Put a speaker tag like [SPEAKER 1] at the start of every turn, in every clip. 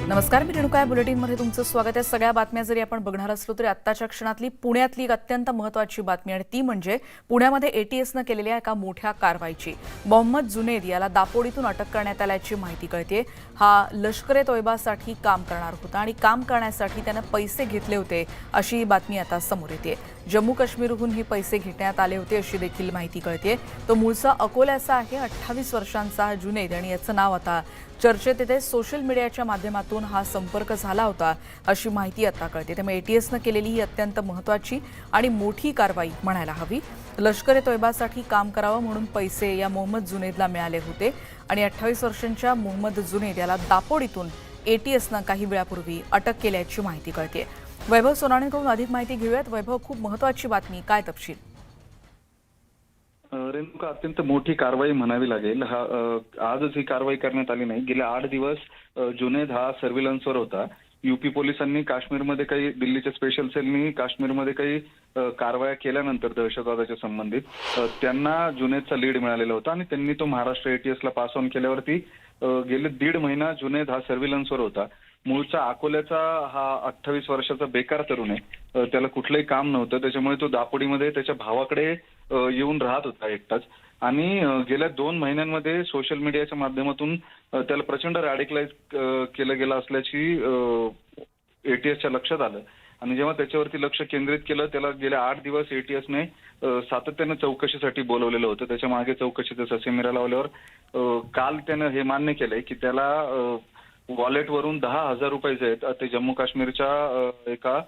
[SPEAKER 1] नमस्कार, मी रेणुका बुलेटिनमध्ये तुमचं स्वागत आहे। सगळ्या बातम्या जरी आपण बघणार असलो तरी आत्ताच्या क्षणातली पुण्यातली एक अत्यंत महत्त्वाची बातमी आणि ती म्हणजे पुण्यामध्ये एटीएसनं केलेल्या एका मोठ्या कारवाईची। मोहम्मद जुनेद याला दापोडीतून अटक करण्यात आल्याची माहिती कळते। हा लष्कर-ए-तोयबासाठी काम करणार होता आणि काम करण्यासाठी त्याने पैसे घेतले होते अशी बातमी आता समोर येते। जम्मू काश्मीरहून हे पैसे घेण्यात आले होते अशी देखील माहिती कळते। तो मूळचा अकोल्याचा आहे, 28 वर्षांचा जुनेद आणि याचं नाव आता चर्चेत येते। सोशल मीडियाच्या माध्यमातून हा संपर्क झाला होता अशी माहिती आता कळते। त्यामुळे एटीएसनं केलेली ही अत्यंत महत्त्वाची आणि मोठी कारवाई म्हणायला हवी। लष्कर-ए-तोयबासाठी काम करावं म्हणून पैसे या मोहम्मद जुनेदला मिळाले होते आणि 28 वर्षांच्या मोहम्मद जुनेद याला दापोडीतून एटीएसनं काही वेळापूर्वी अटक केल्याची माहिती कळते। वैभव सोनाणेकडून अधिक माहिती घेऊयात। वैभव, खूप महत्त्वाची बातमी, काय तपशील?
[SPEAKER 2] रेणुका, अत्यंत मोठी कारवाई म्हणावी लागेल। आजच ही कारवाई करण्यात आली नाही। गेले 8 दिवस जुनेद हा सर्व्हिलन्सवर होता। यूपी पोलिसांनी काश्मीरमध्ये काही, दिल्लीच्या स्पेशल सेलनी काश्मीरमध्ये काही कारवाया केल्यानंतर दहशतवादाच्या संबंधित त्यांना जुनेदचा लीड मिळालेला होता आणि त्यांनी तो महाराष्ट्र एटीएसला पास ऑन केल्यावरती गेले 1.5 महिना जुनेद हा सर्व्हिलन्सवर होता। मूळचा अकोल्याचा हा 28 वर्षाचा बेकार तरुण आहे। त्याला कुठलंही काम नव्हतं, त्याच्यामुळे तो दापोडीमध्ये त्याच्या भावाकडे येऊन राहत होता एकटाच। आणि गेल्या 2 महिन्यांमध्ये सोशल मीडियाच्या माध्यमातून त्याला प्रचंड रॅडिकलाइज केलं गेलं असल्याची एटीएसच्या लक्षात आलं आणि जेव्हा त्याच्यावरती लक्ष केंद्रित केलं, त्याला गेल्या 8 दिवस एटीएसने सातत्यानं चौकशीसाठी बोलवलेलं होतं। त्याच्या मागे चौकशीचे ससे मिरा लावल्यावर काल त्यानं हे मान्य केलंय की त्याला वॉलेटवरून 10,000 रुपये जे आहेत ते जम्मू काश्मीरच्या एका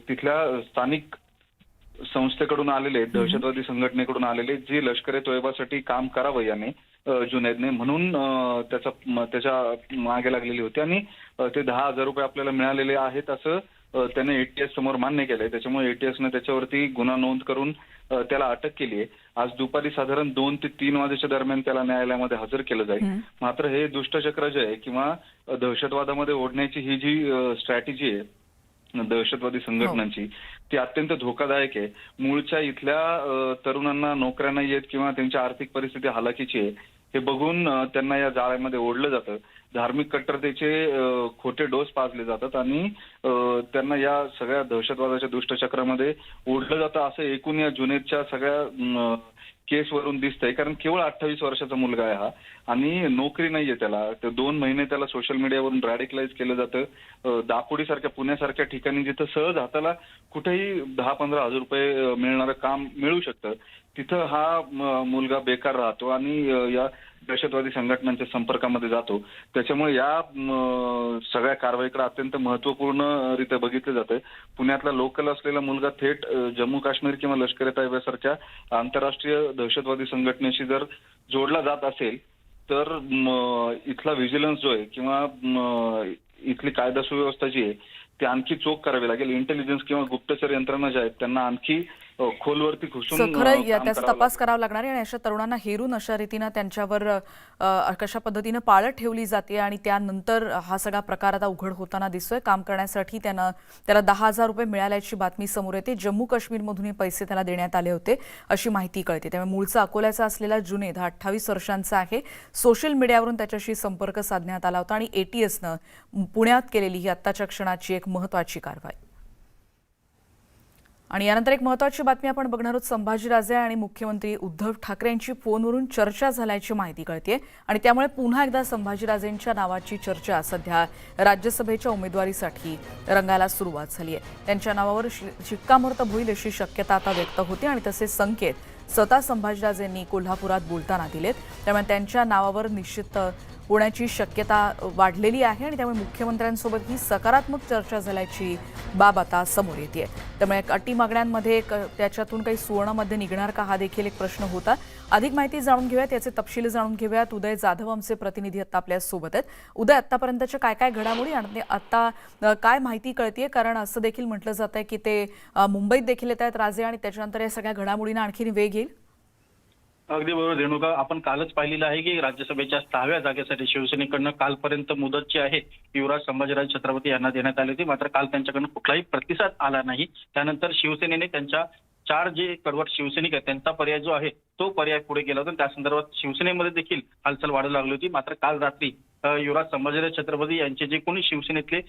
[SPEAKER 2] तिथल्या स्थानिक संस्थेकडून आलेले, दहशतवादी संघटनेकडून आलेले, जे लष्कर-ए-तोयबासाठी काम करावं याने जुनेदने म्हणून त्याच्या मागे लागलेली होती आणि ते 10,000 रुपये आपल्याला मिळालेले आहेत असं त्याने एटीएस समोर मान्य केलंय। त्याच्यामुळे एटीएसने त्याच्यावरती गुन्हा नोंद करून त्याला अटक केली आहे। आज दुपारी साधारण 2 ते 3 वाजेच्या दरम्यान त्याला न्यायालयामध्ये हजर केलं जाईल। मात्र हे दुष्टचक्र जे आहे किंवा दहशतवादामध्ये ओढण्याची ही जी स्ट्रॅटेजी आहे दहशतवादी संघटनांची, ती अत्यंत धोकादायक आहे। मूळच्या इथल्या तरुणांना नोकऱ्या नाही आहेत किंवा त्यांची आर्थिक परिस्थिती हालाकीची आहे हे बघून त्यांना या जाळ्यामध्ये ओढलं जातं। धार्मिक कट्टरतेचे खोटे डोस पाजले जातात आणि त्यांना या सगळ्या दहशतवादाच्या दुष्टचक्रामध्ये ओढलं जातं असं एकूण या जुनेदच्या सगळ्या केसवरून दिसतंय। कारण केवळ 28 वर्षाचा मुलगा आहे हा आणि नोकरी नाहीये त्याला। 2 महिने त्याला सोशल मीडियावरून रॅडिकलाइज केलं जातं। दापोडीसारख्या, पुण्यासारख्या ठिकाणी जिथं सहज हाताला कुठेही 10-15 हजार रुपये मिळणारं काम मिळू शकतं, तिथं हा मुलगा बेकार राहतो आणि या दहशतवादी संघटनांच्या संपर्कामध्ये जातो। त्याच्यामुळे या सगळ्या कारवाईकडे अत्यंत महत्त्वपूर्णरित्या बघितलं जातंय। पुण्यातला लोकल असलेला मुलगा थेट जम्मू काश्मीर किंवा लष्कर-ए-तोयबासारख्या आंतरराष्ट्रीय दहशतवादी संघटनेशी जर जोडला जात असेल तर इथला व्हिजिलन्स जो आहे किंवा इथली कायदा सुव्यवस्था जी आहे ती आणखी चोख करावी लागेल। इंटेलिजन्स किंवा गुप्तचर यंत्रणा ज्या आहेत त्यांना आणखी खोलवरती घुसून
[SPEAKER 1] त्याचा तपास करावा लागणार आहे आणि अशा तरुणांना हेरून अशा रीतीनं त्यांच्यावर कशा पद्धतीनं पाळत ठेवली जाते आणि त्यानंतर हा सगळा प्रकार आता उघड होताना दिसतोय। काम करण्यासाठी त्याला 10,000 रुपये मिळाल्याची बातमी समोर येते। जम्मू काश्मीरमधून हे पैसे त्याला देण्यात आले होते अशी माहिती कळते। त्यामुळे मूळचा अकोल्याचा असलेला जुनेद हा 28 वर्षांचा आहे। सोशल मीडियावरून त्याच्याशी संपर्क साधण्यात आला होता आणि एटीएसनं पुण्यात केलेली ही आत्ताच्या क्षणाची एक महत्त्वाची कारवाई। आणि यानंतर एक महत्त्वाची बातमी आपण बघणार आहोत। संभाजीराजे आणि मुख्यमंत्री उद्धव ठाकरे यांची फोनवरून चर्चा झाल्याची माहिती कळते आणि त्यामुळे पुन्हा एकदा संभाजीराजेंच्या नावाची चर्चा सध्या राज्यसभेच्या उमेदवारीसाठी रंगायला सुरुवात झाली आहे। त्यांच्या नावावर शिक्कामोर्तब होईल अशी शक्यता आता व्यक्त होते आणि तसे संकेत स्वतः संभाजीराजेंनी कोल्हापुरात बोलताना दिलेत। त्यामुळे त्यांच्या नावावर निश्चित होण्याची शक्यता वाढलेली आहे आणि त्यामुळे मुख्यमंत्र्यांसोबत ही सकारात्मक चर्चा झाल्याची बाब आता समोर येते। त्यामुळे अटी मागण्यांमध्ये त्याच्यातून काही सुवर्णमध्ये निघणार का हा देखील एक प्रश्न होता। अधिक माहिती जाणून घेऊयात, याचे तपशील जाणून घेऊयात। उदय जाधव आमचे प्रतिनिधी आता आपल्या सोबत आहेत। उदय, आतापर्यंतच्या काय काय घडामोडी आणि आता काय माहिती कळतेय? कारण असं देखील म्हटलं जात आहे की ते मुंबईत देखील येत आहेत राजे आणि त्याच्यानंतर या सगळ्या घडामोडींना आणखी वेग येईल।
[SPEAKER 3] अगदी बरोबर रेणुका, आपण कालच पाहिलेलं आहे की राज्यसभेच्या 6व्या जागेसाठी शिवसेनेकडनं कालपर्यंत मुदत जी आहे युवराज संभाजीराजे छत्रपती यांना देण्यात आली होती। मात्र काल त्यांच्याकडनं कुठलाही प्रतिसाद आला नाही। त्यानंतर शिवसेनेने त्यांच्या 4 जे कडवट शिवसैनिक आहेत त्यांचा पर्याय जो आहे तो पर्याय पुढे केला होता। त्या संदर्भात शिवसेनेमध्ये देखील हालचाल वाढू लागली होती। मात्र काल रात्री युवराज संभाजीराजे छत्रपती यांचे जे कोणी शिवसेनेतले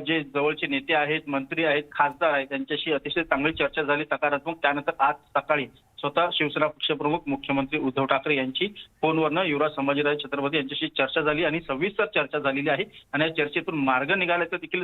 [SPEAKER 3] जे जवळचे नेते आहेत, मंत्री आहेत, खासदार आहेत, त्यांच्याशी अतिशय चांगली चर्चा झाली सकारात्मक. त्यानंतर आज सकाळी स्वतः शिवसेना पक्षप्रमुख मुख्यमंत्री उद्धव ठाकरे यांची फोनवरनं युवराज संभाजीराजे छत्रपती यांच्याशी चर्चा झाली आणि सविस्तर चर्चा झालेली आहे. आणि या चर्चेतून मार्ग निघाल्याचं देखील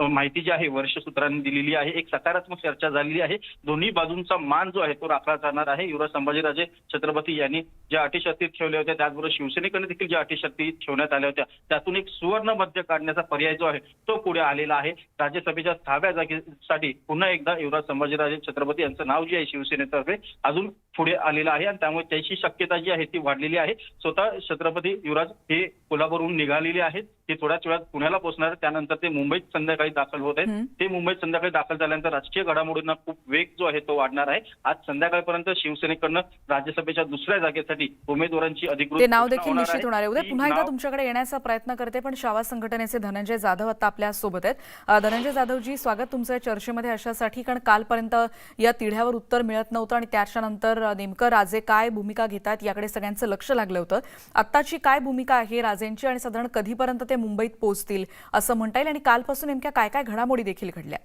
[SPEAKER 3] माहिती जी आहे वरिष्ठ सूत्रांनी दिलेली आहे. एक सकारात्मक चर्चा झालेली आहे. दोन्ही बाजूंचा मान जो आहे तो राखला जाणार आहे. युवराज संभाजीराजे छत्रपती यांनी ज्या अटी शर्ती ठेवल्या होत्या, त्याचबरोबर शिवसेनेकडे देखील ज्या अटी शर्ती ठेवण्यात आल्या होत्या, त्यातून एक सुवर्ण मध्य काढण्याचा पर्याय जो आहे तो पुढे आलेला आहे. राज्यसभेच्या 6व्या जागेसाठी पुन्हा एकदा युवराज संभाजीराजे छत्रपती यांचं नाव जे आहे शिवसेनेतर्फे अजून पुढे आलेलं आहे आणि त्यामुळे त्याची शक्यता जी आहे ती वाढलेली आहे. स्वतः छत्रपती युवराज हे कोल्हापूरहून निघालेले आहेत. ते थोड्याच वेळात पुण्याला पोहोचणार. त्यानंतर ते मुंबईत संध्याकाळी दाखल होत आहेत. ते मुंबईत संध्याकाळी दाखल झाल्यानंतर राजकीय घडामोडींना खूप वेग जो आहे तो वाढणार आहे. आज संध्याकाळपर्यंत शिवसेनेकडनं राज्यसभेच्या 2ऱ्या जागेसाठी उमेदवारांची अधिकृत
[SPEAKER 1] ते नाव देखील
[SPEAKER 3] घोषणा होणार
[SPEAKER 1] निश्चित होणार आहे. उद्या
[SPEAKER 3] ही
[SPEAKER 1] पुन्हा एकदा
[SPEAKER 3] नाव-
[SPEAKER 1] तुमच्याकडे येण्याचा प्रयत्न करते, पण शावा संघटनेचे धनंजय जाधव आता आपल्या सोबत आहेत. धनंजय जाधवजी, स्वागत तुमचं या चर्चेमध्ये अशासाठी, कारण कालपर्यंत या तिढ्यावर उत्तर मिळत नव्हतं आणि त्याच्यानंतर नेमकं राजे काय भूमिका घेतात याकडे सगळ्यांचं लक्ष लागलं होतं. आत्ताची काय भूमिका आहे राजेंची आणि साधारण कधीपर्यंत ते मुंबईत पोहोचतील असं म्हणता येईल, आणि कालपासून नेमक्या काय काय घडामोडी देखील घडल्या?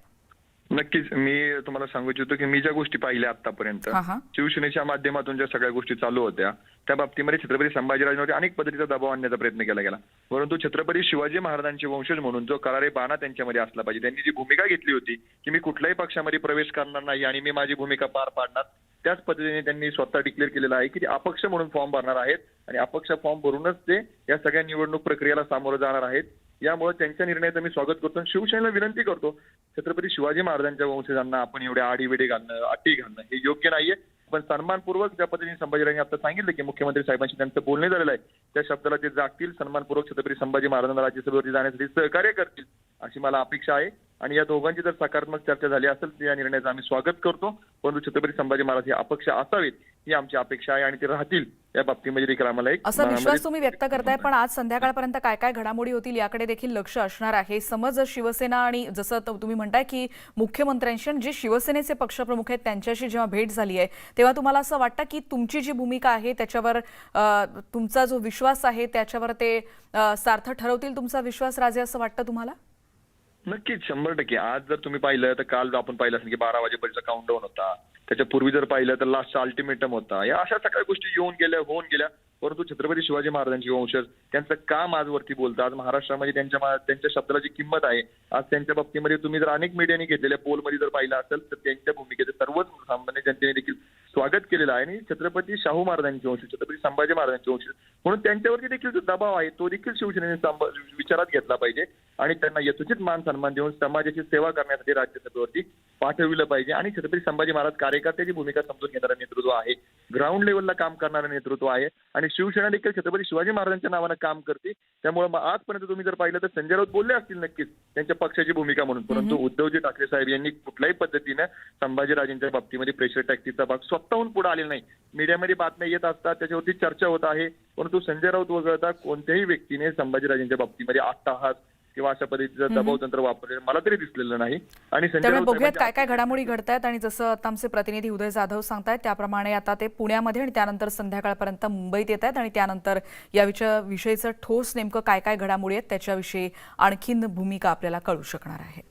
[SPEAKER 4] नक्कीच मी तुम्हाला सांगू इच्छितो की मी ज्या गोष्टी पाहिल्या आतापर्यंत शिवसेनेच्या माध्यमातून ज्या सगळ्या गोष्टी चालू होत्या त्या बाबतीमध्ये छत्रपती संभाजीराजांवरती अनेक पद्धतीचा दबाव आणण्याचा प्रयत्न केला गेला. परंतु छत्रपती शिवाजी महाराजांचे वंशज म्हणून जो करारे बाणा त्यांच्यामध्ये असला पाहिजे, त्यांनी जी भूमिका घेतली होती की मी कुठल्याही पक्षामध्ये प्रवेश करणार नाही आणि मी माझी भूमिका पार पाडणार, त्याच पद्धतीने त्यांनी स्वतः डिक्लेअर केलेलं आहे की ते अपक्ष म्हणून फॉर्म भरणार आहेत आणि अपक्ष फॉर्म भरूनच ते या सगळ्या निवडणूक प्रक्रियेला सामोरं जाणार आहेत. यामुळे त्यांच्या निर्णयाचं मी स्वागत करतो. शिवसेनेला विनंती करतो, छत्रपती शिवाजी महाराजांच्या वंशजांना आपण एवढ्या आडीवेडी घालणं, अटी घालणं हे योग्य नाहीये. पण सन्मानपूर्वक ज्या पद्धतीने संभाजीराजांनी आता सांगितलं की मुख्यमंत्री साहेबांशी त्यांचं बोलणं झालेलं आहे, त्या शब्दाला ते जागतील, सन्मानपूर्वक छत्रपती संभाजी महाराजांना राज्यसभेवरती जाण्यासाठी सहकार्य करतील अशी मला अपेक्षा आहे. आणि या दोघांची जर सकारात्मक चर्चा झाली असेल तर या निर्णयाचं आम्ही स्वागत करतो. परंतु छत्रपती संभाजी महाराज हे अपक्ष असावेत ही आमची अपेक्षा आहे आणि ते राहतील या बाबतीमध्ये देखील आम्हाला एक
[SPEAKER 1] असा विश्वास तुम्ही व्यक्त करताय. पण आज संध्याकाळपर्यंत काय काय घडामोडी होतील याकडे देखील लक्ष असणार आहे. समज शिवसेना आणि जसं तुम्ही म्हणताय की मुख्यमंत्र्यांशी जे शिवसेनेचे पक्षप्रमुख आहेत त्यांच्याशी जेव्हा भेट झाली आहे तेव्हा तुम्हाला असं वाटतं की तुमची जी भूमिका आहे त्याच्यावर तुमचा जो विश्वास आहे त्याच्यावर ते सार्थ ठरवतील तुमचा विश्वास राजे, असं वाटतं तुम्हाला?
[SPEAKER 4] नक्कीच 100%. आज जर तुम्ही पाहिलं तर काल आपण पाहिलं असेल की 12 वाजेपर्यंत काउंटडाऊन होता. त्याच्या पूर्वी जर पाहिलं तर लास्टचा अल्टिमेटम होता. या अशा सगळ्या गोष्टी होऊन गेल्या. परंतु छत्रपती शिवाजी महाराजांचे वंशज त्यांचं काम आजवरती बोलतं. आज महाराष्ट्रामध्ये त्यांच्या शब्दाला जी किंमत आहे, आज त्यांच्या बाबतीमध्ये तुम्ही जर अनेक मीडियाने घेतलेल्या पोलमध्ये जर पाहिलं असेल तर त्यांच्या भूमिकेचं सर्वच सामान्य जनतेने देखील स्वागत केलेलं आहे. आणि छत्रपती शाहू महाराजांचे वंशज, छत्रपती संभाजी महाराजांचे वंशज म्हणून त्यांच्यावरती देखील जो दबाव आहे तो देखील शिवसेनेने विचारात घेतला पाहिजे आणि त्यांना यथोचित मान सन्मान देऊन समाजाची सेवा करण्यासाठी राज्यसभेवरती पाठविलं पाहिजे. आणि छत्रपती संभाजी महाराज कार्यकर्त्याची भूमिका समजून घेणारं नेतृत्व आहे, ग्राउंड लेवलला काम करणारं नेतृत्व आहे आणि शिवसेना देखील छत्रपती शिवाजी महाराजांच्या नावानं काम करते. त्यामुळे आजपर्यंत तुम्ही जर पाहिलं तर संजय राऊत बोलले असतील नक्कीच त्यांच्या पक्षाची भूमिका म्हणून, परंतु उद्धवजी ठाकरे साहेब यांनी कुठल्याही पद्धतीनं संभाजीराजांच्या बाबतीमध्ये प्रेशर टॅक्टिकचा भाग स्वतःहून पुढे आलेला नाही. मीडियामध्ये बातम्या येत असतात, त्याच्यावरती चर्चा होत आहे, परंतु संजय राऊत वगळता कोणत्याही व्यक्तीने संभाजीराजांच्या बाबतीमध्ये अट्टहास किंवा अशा पद्धतीचं दबाव तंत्र वापरलेलं मला तरी दिसलेलं नाही. आणि
[SPEAKER 1] त्यामुळे बघूयात काय काय घडामोडी घडतायत. आणि जसं आता आमचे प्रतिनिधी उदय जाधव सांगतायत त्याप्रमाणे आता ते पुण्यामध्ये आणि त्यानंतर संध्याकाळपर्यंत मुंबईत येत आहेत आणि त्यानंतर या विषयीचं ठोस नेमकं काय काय घडामोडी आहेत त्याच्याविषयी आणखीन भूमिका आपल्याला कळू शकणार आहे.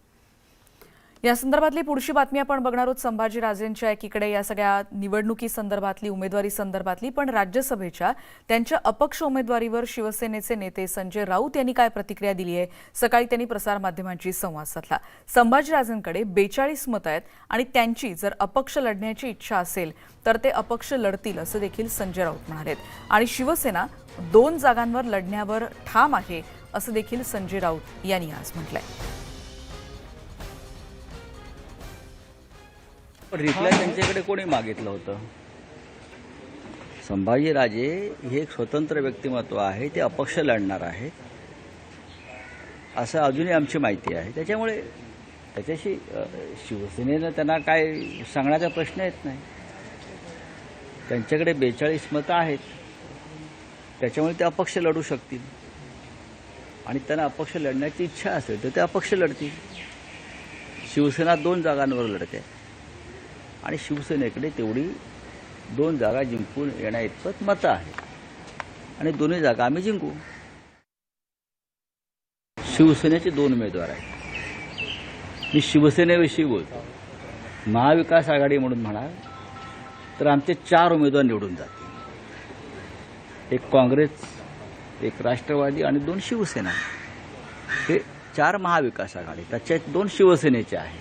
[SPEAKER 1] या संदर्भातली पुढची बातमी आपण बघणार आहोत. संभाजीराजेंच्या एकीकडे या सगळ्या निवडणुकी संदर्भातली, उमेदवारी संदर्भातली, पण राज्यसभेच्या त्यांच्या अपक्ष उमेदवारीवर शिवसेनेचे नेते संजय राऊत यांनी काय प्रतिक्रिया दिली आहे. सकाळी त्यांनी प्रसारमाध्यमांशी संवाद साधला. संभाजीराजेंकडे 42 मतं आहेत आणि त्यांची जर अपक्ष लढण्याची इच्छा असेल तर ते अपक्ष लढतील असं देखील संजय राऊत म्हणालेत. आणि शिवसेना 2 जागांवर लढण्यावर ठाम आहे असं देखील संजय राऊत यांनी आज म्हटलंय.
[SPEAKER 5] रिप्लाय त्यांच्याकडे कोणी मागितलं होतं? संभाजीराजे हे एक स्वतंत्र व्यक्तिमत्व आहे, ते अपक्ष लढणार आहे असं अजूनही आमची माहिती आहे. त्याच्यामुळे त्याच्याशी शिवसेनेनं त्यांना काय सांगण्याचा प्रश्न येत नाही. त्यांच्याकडे 42 मतं आहेत, त्याच्यामुळे ते अपक्ष लढू शकतील आणि त्यांना अपक्ष लढण्याची इच्छा असेल तर ते अपक्ष लढतील. शिवसेना 2 जागांवर लढते आणि शिवसेनेकडे तेवढी 2 जागा जिंकून येण्याइतपत मतं आहेत आणि दोन्ही जागा आम्ही जिंकू. शिवसेनेचे 2 उमेदवार आहेत. मी शिवसेनेविषयी बोलतो. महाविकास आघाडी म्हणून म्हणाल तर आमचे 4 उमेदवार निवडून जातील. एक काँग्रेस, एक राष्ट्रवादी आणि 2 शिवसेना. हे 4 महाविकास आघाडी, त्याच्यात 2 शिवसेनेचे आहेत.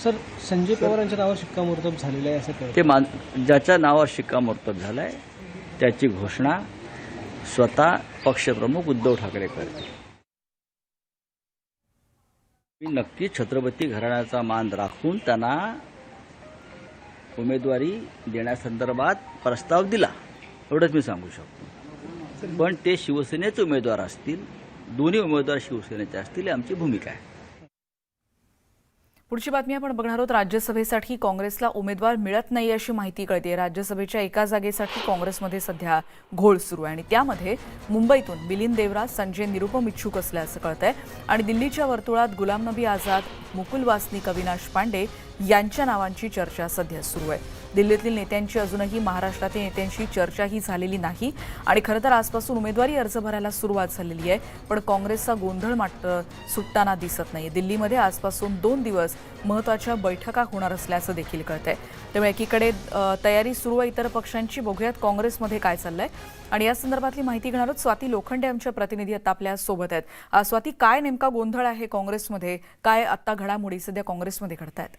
[SPEAKER 6] सर, संजय पवारांच्या नावावर शिक्कामोर्तब झालेलं आहे असं कळतं.
[SPEAKER 5] ते ज्याच्या नावावर शिक्कामोर्तब झालाय त्याची घोषणा स्वतः पक्षप्रमुख उद्धव ठाकरे करतील. मी नक्की छत्रपती घराण्याचा मान राखून त्यांना उमेदवारी देण्यासंदर्भात प्रस्ताव दिला, एवढंच मी सांगू शकतो. पण ते शिवसेनेचे उमेदवार असतील, दोन्ही उमेदवार शिवसेनेचे असतील, ही आमची भूमिका आहे.
[SPEAKER 1] पुढची बातमी आपण बघणार आहोत. राज्यसभेसाठी काँग्रेसला उमेदवार मिळत नाही अशी माहिती कळते. राज्यसभेच्या एका जागेसाठी काँग्रेसमध्ये सध्या घोळ सुरू आहे आणि त्यामध्ये मुंबईतून मिलिंद देवरा, संजय निरुपम इच्छुक असल्याचं कळतंय आणि दिल्लीच्या वर्तुळात गुलाम नबी आझाद, मुकुल वासनिक, अविनाश पांडे यांच्या नावांची चर्चा सध्या सुरू आहे. दिल्लीतील नेत्यांची अजूनही महाराष्ट्रातील नेत्यांशी चर्चाही झालेली नाही आणि खरं तर आजपासून उमेदवारी अर्ज भरायला सुरुवात झालेली आहे. पण काँग्रेसचा गोंधळ मात्र सुटताना दिसत नाही. दिल्लीमध्ये आजपासून 2 दिवस महत्त्वाच्या बैठका होणार असल्याचं देखील कळतंय. त्यामुळे एकीकडे तयारी सुरू आहे इतर पक्षांची. बघूयात काँग्रेसमध्ये काय चाललंय आणि या संदर्भातली माहिती घेणार आहोत. स्वाती लोखंडे आमच्या प्रतिनिधी आता आपल्या सोबत आहेत. स्वाती, काय नेमका गोंधळ आहे काँग्रेसमध्ये? काय आता घडामोडी सध्या काँग्रेसमध्ये घडतायत?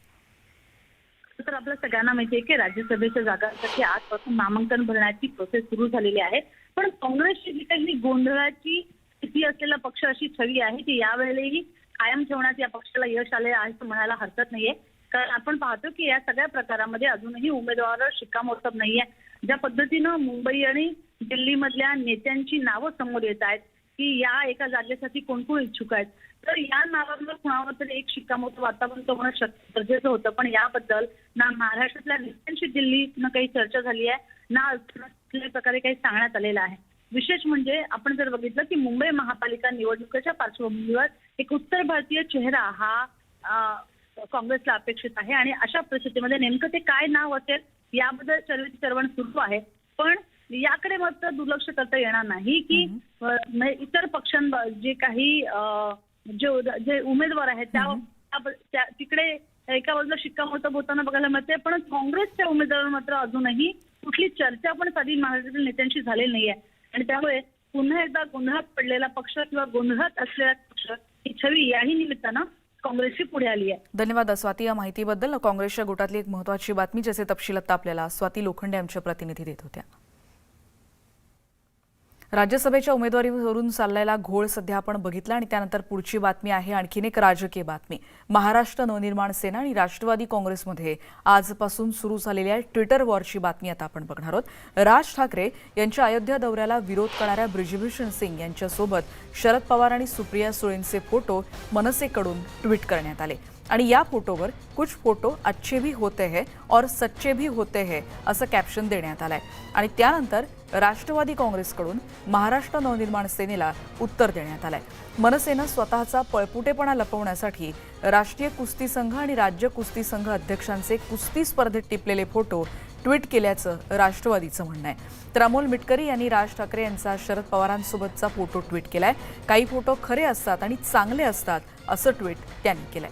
[SPEAKER 7] तर आपल्या सगळ्यांना माहिती आहे की राज्यसभेच्या जागांसाठी आजपासून नामांकन भरण्याची प्रोसेस सुरू झालेली आहे. पण काँग्रेसची जी काही गोंधळाची स्थिती असलेला पक्ष अशी छवी आहे की यावेळेलाही कायम ठेवण्यात या पक्षाला यश आले आहे असं म्हणायला हरकत नाहीये. कारण आपण पाहतो की या सगळ्या प्रकारामध्ये अजूनही उमेदवारावर शिक्कामोर्तब नाहीये. ज्या पद्धतीनं मुंबई आणि दिल्लीमधल्या नेत्यांची नावं समोर येत आहेत की या एका जागेसाठी कोण कोण इच्छुक आहेत, तर या नावांवर कुणावर तरी एक शिक्कामोर्तब आतापर्यंत होणं गरजेचं होतं. पण याबद्दल ना महाराष्ट्रातल्या नेत्यांशी दिल्लीनं काही चर्चा झाली आहे, ना कुठल्याही प्रकारे काही सांगण्यात आलेलं आहे. विशेष म्हणजे आपण जर बघितलं की मुंबई महापालिका निवडणुकीच्या पार्श्वभूमीवर एक उत्तर भारतीय चेहरा हा काँग्रेसला अपेक्षित आहे आणि अशा परिस्थितीमध्ये नेमकं ते काय नाव असेल याबद्दल चर्वण सुरू आहे. पण याकडे मात्र दुर्लक्ष करता येणार नाही की इतर पक्षांवर जे काही जे उमेदवार आहेत त्या तिकडे एका बाजूला शिक्कामोर्तब होताना बघायला मिळते. पण काँग्रेसच्या उमेदवारांवर मात्र अजूनही कुठली चर्चा पण साधी महाराष्ट्रातील नेत्यांशी झालेली नाहीये आणि त्यामुळे पुन्हा एकदा गोंधळात पडलेला पक्ष किंवा गोंधळात असलेला पक्ष ही छवी याही निमित्तानं काँग्रेसची पुढे आली आहे.
[SPEAKER 1] धन्यवाद स्वाती या माहितीबद्दल. काँग्रेसच्या गोटातली एक महत्त्वाची बातमी ज्याचे तपशील आता आपल्याला स्वाती लोखंडे आमच्या प्रतिनिधी देत होत्या. राज्यसभेच्या उमेदवारीवरून चाललेला घोळ सध्या आपण बघितला आणि त्यानंतर पुढची बातमी आहे आणखीन एक राजकीय बातमी. महाराष्ट्र नवनिर्माण सेना आणि राष्ट्रवादी काँग्रेसमध्ये आजपासून सुरू झालेल्या ट्विटर वॉरची बातमी आता आपण बघणार आहोत. राज ठाकरे यांच्या अयोध्या दौऱ्याला विरोध करणाऱ्या ब्रिजभूषण सिंग यांच्यासोबत शरद पवार आणि सुप्रिया सुळेंचे फोटो मनसेकडून ट्विट करण्यात आले आणि या फोटोवर कुछ फोटो अच्छे भी होते हैं और सच्चे भी होते हैं असं कॅप्शन देण्यात आलंय आणि त्यानंतर राष्ट्रवादी काँग्रेसकडून महाराष्ट्र नवनिर्माण सेनेला उत्तर देण्यात आलंय. मनसेनं स्वतःचा पळपुटेपणा लपवण्यासाठी राष्ट्रीय कुस्ती संघ आणि राज्य कुस्ती संघ अध्यक्षांचे कुस्ती स्पर्धेत टिपलेले फोटो ट्विट केल्याचं राष्ट्रवादीचं म्हणणं आहे. तर अमोल मिटकरी यांनी राज ठाकरे यांचा शरद पवारांसोबतचा फोटो ट्विट केलाय. काही फोटो खरे असतात आणि चांगले असतात असं ट्विट त्यांनी केलंय.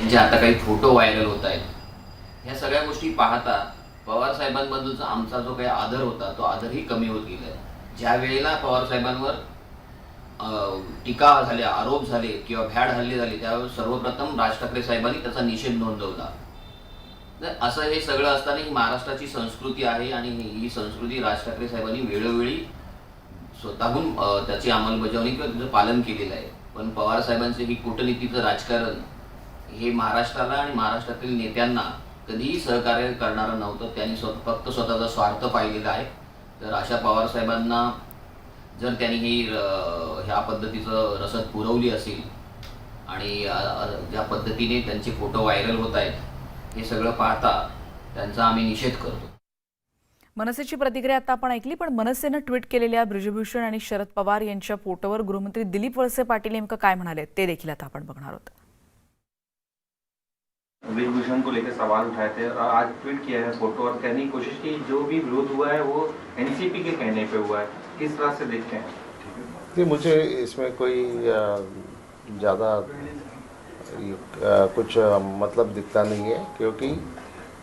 [SPEAKER 8] जे आता काही फोटो व्हायरल होत आहेत, ह्या सगळ्या गोष्टी पाहता पवार साहेबांबद्दलचा आमचा जो काही आदर होता तो आदरही कमी होत गेला. ज्या वेळेला पवार साहेबांवर टीका झाल्या, आरोप झाले किंवा भ्याड हल्ले झाले त्यावेळेस सर्वप्रथम राज ठाकरे साहेबांनी त्याचा निषेध नोंदवला. असं हे सगळं असताना ही महाराष्ट्राची संस्कृती आहे आणि ही संस्कृती राज ठाकरे साहेबांनी वेळोवेळी स्वतःहून त्याची अंमलबजावणी किंवा त्याचं पालन केलेलं आहे. पण पवार साहेबांचे ही कूटनीतीचं राजकारण हे महाराष्ट्राला आणि महाराष्ट्रातील नेत्यांना कधीही सहकार्य करणारं नव्हतं. त्यांनी फक्त स्वतःचा स्वार्थ पाहिलेला आहे. तर अशा पवार साहेबांना जर त्यांनी ही ह्या पद्धतीचं रसद पुरवली असेल आणि ज्या पद्धतीने त्यांचे फोटो व्हायरल होत आहेत हे सगळं पाहता त्यांचा आम्ही निषेध करतो.
[SPEAKER 1] मनसेची प्रतिक्रिया आता आपण ऐकली, पण मनसेनं ट्विट केलेल्या ब्रिजभूषण आणि शरद पवार यांच्या फोटोवर गृहमंत्री दिलीप वळसे पाटील नेमकं काय म्हणाले ते देखील आता आपण बघणार आहोत.
[SPEAKER 9] ब्रिजभूषण को लेकर सवाल उठाए थे और आज ट्वीट किया है फोटो और कहने की कोशिश की जो भी विरोध हुआ है वो एनसीपी के कहने पे हुआ है. किस तरह से देखते हैं?
[SPEAKER 10] कि मुझे इसमें कोई ज़्यादा कुछ मतलब दिखता नहीं है, क्योंकि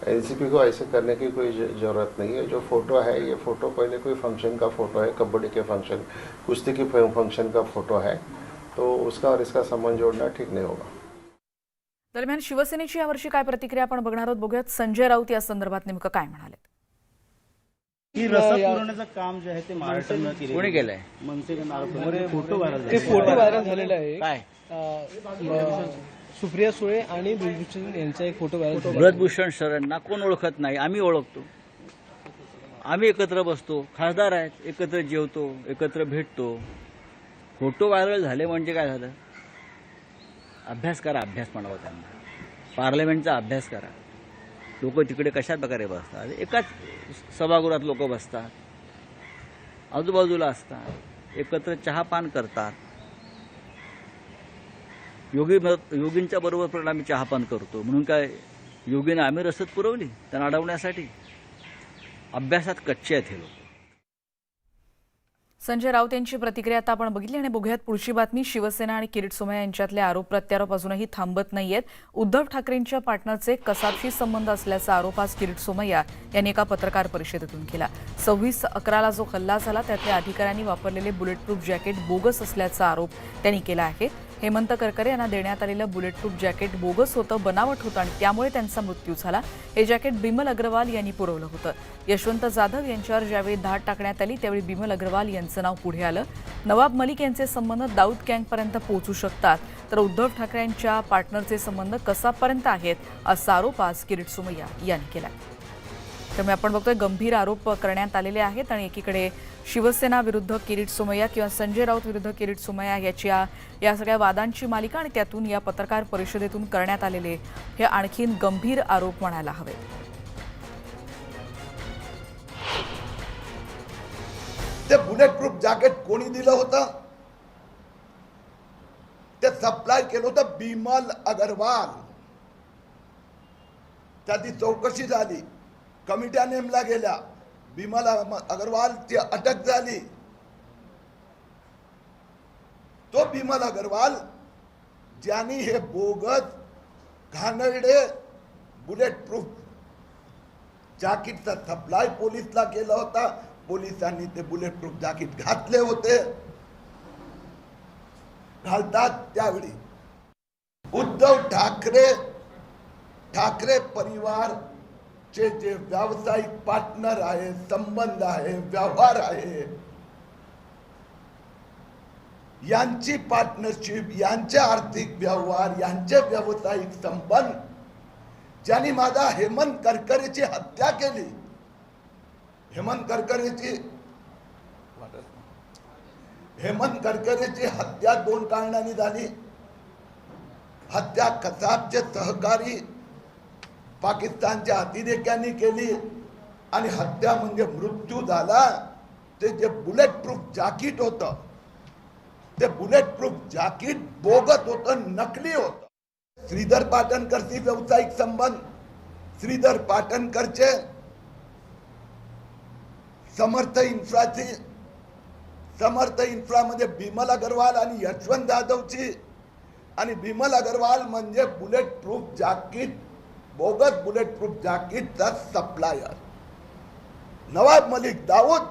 [SPEAKER 10] एनसीपी को ऐसे करने की कोई ज़रूरत नहीं है. जो फ़ोटो है ये फ़ोटो पहले कोई फंक्शन का फ़ोटो है, कबड्डी के फंक्शन, कुश्ती के फंक्शन का फ़ोटो है, तो उसका और इसका संबंध जोड़ना ठीक नहीं होगा.
[SPEAKER 1] दरम्यान शिवसेनेची यावर्षी काय प्रतिक्रिया आपण बघणार आहोत. बघूयात संजय राऊत या संदर्भात नेमकं काय म्हणाले.
[SPEAKER 11] ही रस्ता पुरवण्याचं काम जे आहे ते महाराष्ट्रानं केलं.
[SPEAKER 5] कोणी केलंय?
[SPEAKER 11] मनसेकडून आरोप आहे. फोटो व्हायरल
[SPEAKER 6] ते फोटो व्हायरल झालेले आहे.
[SPEAKER 5] काय?
[SPEAKER 6] सुप्रिया सुळे आणि ब्रिजभूषण यांचा एक फोटो व्हायरल झाला.
[SPEAKER 5] ब्रजभूषण शरणना कोण ओळखत नाही, आम्ही ओळखतो. आम्ही एकत्र बसतो, खासदार आहेत, एकत्र जेवतो, एकत्र भेटतो. फोटो व्हायरल झाले म्हणजे काय झालं? अभ्यास करा, अभ्यास म्हणावा त्यांना. पार्लमेंटचा अभ्यास करा. लोक तिकडे कशा प्रकारे बसतात, एकाच सभागृहात लोक बसतात, आजूबाजूला असतात, एकत्र चहापान करतात. योगींच्या बरोबर पण आम्ही चहापान करतो. म्हणून काय योगीने आम्ही रसद पुरवली त्यांना अडवण्यासाठी? अभ्यासात कच्चे आहेत हे लोक.
[SPEAKER 1] संजय राऊत यांची प्रतिक्रिया आता आपण बघितली आणि बघूयात पुढची बातमी. शिवसेना आणि किरीट सोमय्या यांच्यातले आरोप प्रत्यारोप अजूनही थांबत नाहीयेत. उद्धव ठाकरेंच्या पार्टनरचे कसाबशी संबंध असल्याचा आरोप आज किरीट सोमय्या यांनी एका पत्रकार परिषदेतून केला. 26/11ला जो हल्ला झाला त्यातल्या अधिकाऱ्यांनी वापरलेले बुलेट प्रूफ जॅकेट बोगस असल्याचा आरोप त्यांनी केला आहे. हेमंत करकरे यांना देण्यात आलेलं बुलेट प्रूफ जॅकेट बोगस होतं, बनावट होतं आणि त्यामुळे त्यांचा मृत्यू झाला. हे जॅकेट बिमल अग्रवाल यांनी पुरवलं होतं. यशवंत जाधव यांच्यावर ज्यावेळी धाड टाकण्यात आली त्यावेळी बिमल अग्रवाल यांचं नाव पुढे आलं. नवाब मलिक यांचे संबंध दाऊद गँगपर्यंत पोहोचू शकतात, तर उद्धव ठाकरे यांच्या पार्टनरचे संबंध कसाबपर्यंत आहेत असा आरोप आज किरीट सोमय्या यांनी केला. त्यामुळे आपण बघतोय गंभीर आरोप करण्यात आलेले आहेत आणि एकीकडे शिवसेना विरुद्ध किरीट सोमय्या किंवा संजय राऊत विरुद्ध किरीट सोमय्या या सगळ्या वादांची मालिका आणि त्यातून या पत्रकार परिषदेतून करण्यात आलेले हे आणखीन गंभीर आरोप म्हणायला हवे.
[SPEAKER 12] ते बुलेट प्रूफ जॅकेट कोणी दिलं होतं? ते सप्लाय केलं होतं बिमल अग्रवाल. त्याची चौकशी झाली, कमिट्या नेमल्या गेल्या, बिमल अग्रवालची अटक झाली. तो बिमल अग्रवाल ज्यांनी हे बोगस घाणेरडे बुलेट प्रूफ जॅकेटचा सप्लाय पोलिसला केला होता. पोलिसांनी ते बुलेट प्रूफ जॅकेट घातले होते. घालतात त्यावेळी उद्धव ठाकरे परिवार चे जे व्यावसायिक पार्टनर आहे, संबंध आहे, व्यवहार आहे, यांची पार्टनरशिप, यांचे आर्थिक व्यवहार, यांचे व्यावसायिक संबंध, ज्यांनी माझा हेमंत करकरेची हत्या केली. हेमंत करकरेची हत्या 2 कारणांनी झाली. हत्या कसाबचे सहकारी पाकिस्तानच्या अतिरेक्यांनी केली आणि हत्या म्हणजे मृत्यू झाला. ते जे बुलेट प्रूफ जॅकेट होतं, ते बुलेट प्रूफ जॅकेट बोगस होतं, नकली होतं. श्रीधर पाटणकरशी व्यावसायिक संबंध, श्रीधर पाटणकरचे समर्थ इन्फ्रामध्ये बिमल अग्रवाल आणि यशवंत जाधवची, आणि बिमल अग्रवाल म्हणजे bullet proof jacket, bogus bullet proof जॅकेटचा सप्लायर. नवाब मलिक दाऊद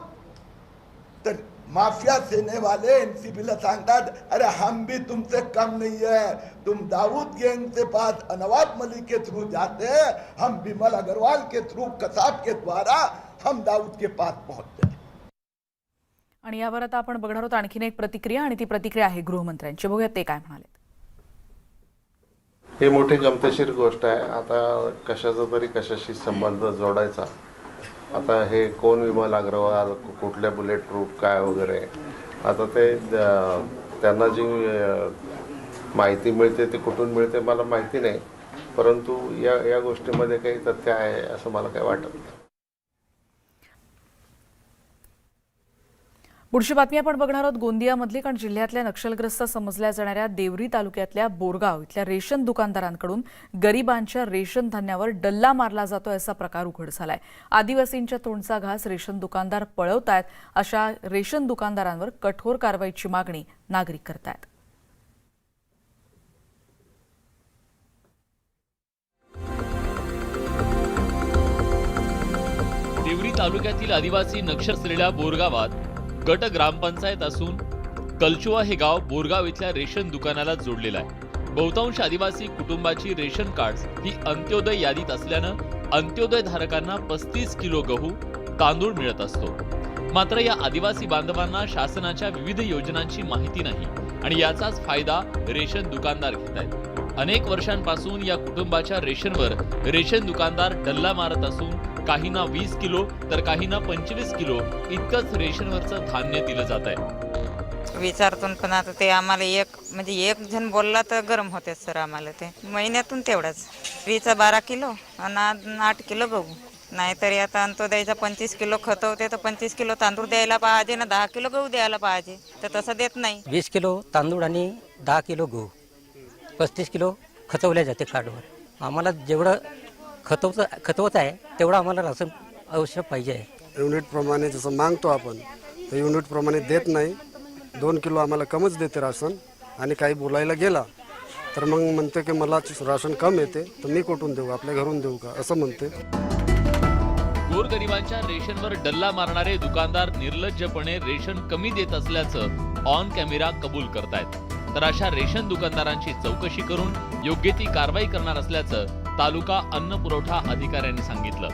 [SPEAKER 12] तर माफिया सेने वाले एनसीबी ला सांगतात, अरे हम भी तुमसे कम नहीं है, तुम दाऊद गैंग से पास नवाब मलिक के थ्रू जाते हैं, हम बिमल अग्रवाल के थ्रू कसाब के द्वारा हम दाऊद के पास पहुंचते.
[SPEAKER 1] आणि यावर आता आपण बघणार आहोत आणखीन एक प्रतिक्रिया आणि ती प्रतिक्रिया आहे गृहमंत्र्यांची. बघूयात ते काय म्हणाले.
[SPEAKER 10] ही मोठी गमतीशीर गोष्ट आहे. आता कशाचा तरी कशाशी संबंध जोडायचा. आता हे कोण विमल अग्रवाल, कुठल्या बुलेट प्रूफ काय वगैरे, आता ते त्यांना जी माहिती मिळते ती कुठून मिळते मला माहिती नाही, परंतु या गोष्टीमध्ये काही तथ्य आहे असं मला काही वाटत नाही.
[SPEAKER 1] पुढची बातमी आपण बघणार आहोत गोंदियामधली, कारण जिल्ह्यातल्या नक्षलग्रस्त समजल्या जाणाऱ्या देवरी तालुक्यातल्या बोरगाव इथल्या रेशन दुकानदारांकडून गरिबांच्या रेशन धान्यावर डल्ला मारला जातोय असा प्रकार उघड झालाय. आदिवासींच्या तोंडचा घास रेशन दुकानदार पळवतायत. अशा रेशन दुकानदारांवर कठोर कारवाईची मागणी नागरिक करतायत.
[SPEAKER 13] देवरी तालुक्यातील आदिवासी नक्षल असलेल्या बोरगावात गट ग्रामपंचायत असून कलचुआ हे गाव बोरगाव इथल्या रेशन दुकानाला जोडलेलं आहे. बहुतांश आदिवासी कुटुंबाची रेशन कार्ड्स ही अंत्योदय यादीत असल्यानं अंत्योदय धारकांना 35 किलो गहू तांदूळ मिळत असतो. मात्र या आदिवासी बांधवांना शासनाच्या विविध योजनांची माहिती नाही आणि याचाच फायदा रेशन दुकानदार घेत आहेत. अनेक वर्षांपासून या कुटुंबाच्या रेशनवर रेशन दुकानदार डल्ला मारत असून काहींना 20 किलो तर काहींना 25 किलो इतकंच रेशनवरचं धान्य दिलं जात आहे.
[SPEAKER 14] विचारतून पण आता ते आम्हाला एक जण बोलला तर गरम होते सर. आम्हाला ते महिन्यातून तेवढाच 12 किलो आणि 8 किलो गहू. नाहीतरी आता अंत्योदयचा 25 किलो खत होते तर 25 किलो तांदूळ द्यायला पाहिजे ना 10 किलो गहू द्यायला पाहिजे, तर तसं देत नाही.
[SPEAKER 15] 20 किलो तांदूळ आणि 10 किलो गहू 35 किलो खतवल्या जाते कार्डवर. आम्हाला जेवढं खतवत आहे तेवढं आम्हाला राशन आवश्यक पाहिजे आहे.
[SPEAKER 16] युनिटप्रमाणे जसं मागतो आपण तर युनिटप्रमाणे देत नाही. 2 किलो आम्हाला कमच देते राशन. आणि काही बोलायला गेला तर मग म्हणते की मला राशन कम येते तर मी कुठून देऊ, आपल्या घरून देऊ का, असं म्हणते.
[SPEAKER 13] गोरगरिबांच्या रेशनवर डल्ला मारणारे दुकानदार निर्लज्जपणे रेशन कमी देत असल्याचं ऑन कॅमेरा कबूल करतायत. तर अशा रेशन दुकानदारांची चौकशी करून योग्य ती कारवाई करणार असल्याचं तालुका अन्न पुरवठा अधिकाऱ्यांनी सांगितलं.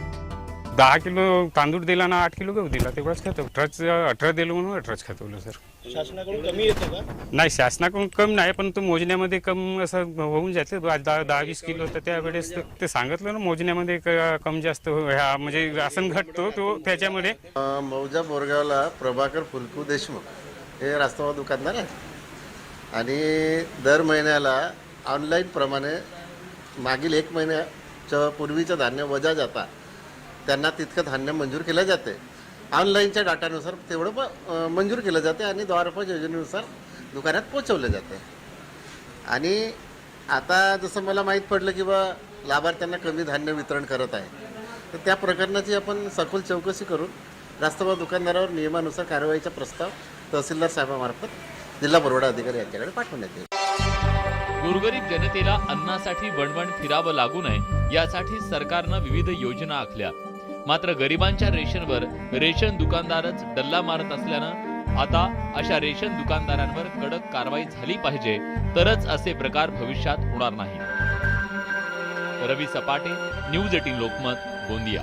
[SPEAKER 17] 10 किलो तांदूळ दिला ना 8 किलो गहू दिला तेवढंच खातो. 18 दिलं म्हणून 18च खातवलं सर.
[SPEAKER 6] शासनाकडून कमी येतं का?
[SPEAKER 17] नाही, शासनाकडून कम नाही, पण तो मोजण्यामध्ये कम असं होऊन जाते. 10-20 किलो तर त्यावेळेस ते सांगितलं ना मोजण्यामध्ये कम जास्त ह्या म्हणजे राशन घटतो तो त्याच्यामध्ये.
[SPEAKER 10] मौजा बोरगावला प्रभाकर फुलकू देशमुख हे रास्तवा दुकानदार आहे आणि दर महिन्याला ऑनलाईन प्रमाणे मागील 1 महिन्याच्या पूर्वीचं धान्य वजा जाता त्यांना तितकं धान्य मंजूर केलं जाते. ऑनलाईनच्या डाटानुसार तेवढं मंजूर केलं जाते आणि द्वारपाल योजनेनुसार दुकानात पोचवलं जाते. आणि आता जसं मला माहीत पडलं की बा लाभार्थ्यांना कमी धान्य वितरण करत आहे, तर त्या प्रकरणाची आपण सखोल चौकशी करून रास्तभाव दुकानदारावर नियमानुसार कारवाईचा प्रस्ताव तहसीलदार साहेबांमार्फत जिल्हा पुरवठा अधिकारी यांच्याकडे पाठवण्यात येईल.
[SPEAKER 13] गोरगरीब जनतेला अन्नासाठी वणवण फिरावं लागू नये यासाठी सरकारनं विविध योजना आखल्या. मात्र गरिबांच्या रेशनवर रेशन दुकानदारच डल्ला मारत असल्यानं आता अशा रेशन दुकानदारांवर कडक कारवाई झाली पाहिजे, तरच असे प्रकार भविष्यात होणार नाही. रवी सपाटे, न्यूज 18 लोकमत, गोंदिया.